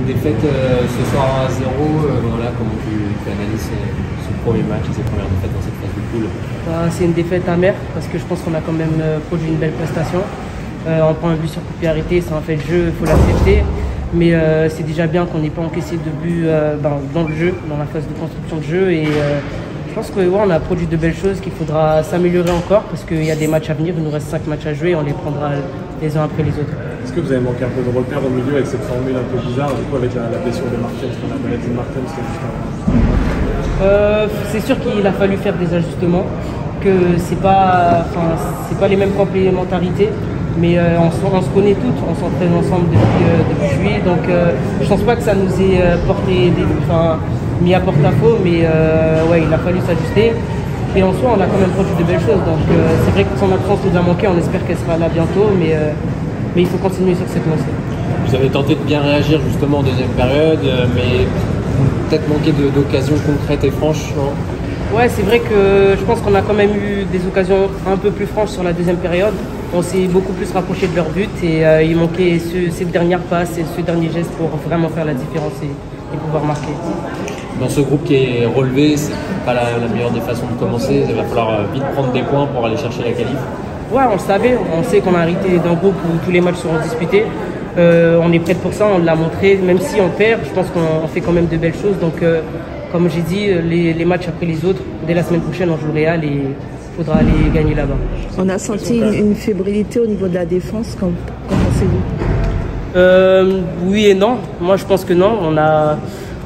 défaite ce soir à 0, voilà, comment tu analyses ce premier match et ces premières défaites dans cette phase de poule? C'est une défaite amère parce que je pense qu'on a quand même produit une belle prestation. On prend un but sur coup de pied arrêté, c'est un fait de jeu, il faut l'accepter. Mais c'est déjà bien qu'on n'ait pas encaissé de but dans le jeu, dans la phase de construction de jeu. Et je pense qu'on a produit de belles choses, qu'il faudra s'améliorer encore parce qu'il y a des matchs à venir. Il nous reste 5 matchs à jouer et on les prendra les uns après les autres. Est-ce que vous avez manqué un peu de repères au milieu avec cette formule un peu bizarre, du coup avec la blessure de Martens, la maladie de Martens c'est sûr qu'il a fallu faire des ajustements, que c'est pas les mêmes complémentarités, mais on se connaît toutes, on s'entraîne ensemble depuis juillet, donc je pense pas que ça nous ait mis à porte-à-faux, mais ouais, il a fallu s'ajuster. Et en soi, on a quand même produit de belles choses, donc c'est vrai que son absence nous a manqué, on espère qu'elle sera là bientôt, mais il faut continuer sur cette lancée. Vous avez tenté de bien réagir justement en deuxième période, mais peut-être manqué d'occasions concrètes et franches, non? Ouais, c'est vrai que je pense qu'on a quand même eu des occasions un peu plus franches sur la deuxième période. On s'est beaucoup plus rapproché de leur but et il manquait ces dernières passes et ce dernier geste pour vraiment faire la différence et pouvoir marquer. Dans ce groupe qui est relevé, c'est pas la meilleure des façons de commencer. Il va falloir vite prendre des points pour aller chercher la qualif. Ouais, on le savait. On sait qu'on a arrêté d'un groupe où tous les matchs seront disputés. On est prêt pour ça, on l'a montré. Même si on perd, je pense qu'on fait quand même de belles choses. Donc, comme j'ai dit, les matchs après les autres, dès la semaine prochaine, on joue le Real et il faudra aller gagner là-bas. On a senti une fébrilité au niveau de la défense, qu'en pensez-vous? Oui et non. Moi, je pense que non.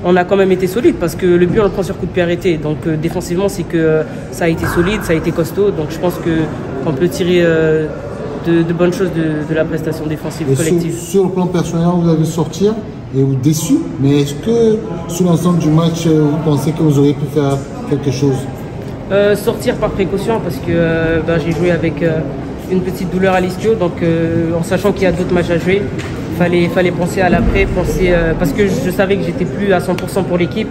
On a quand même été solide parce que le but, on le prend sur coup de pied arrêté. Donc, défensivement, c'est que ça a été solide, ça a été costaud. Donc, je pense qu'on peut tirer de bonnes choses de la prestation défensive collective. Sur le plan personnel, vous avez sortir et vous déçu, mais est-ce que sur l'ensemble du match, vous pensez que vous auriez pu faire quelque chose? Sortir par précaution parce que j'ai joué avec une petite douleur à l'ischio, donc en sachant qu'il y a d'autres matchs à jouer, fallait penser à l'après, parce que je savais que j'étais plus à 100% pour l'équipe.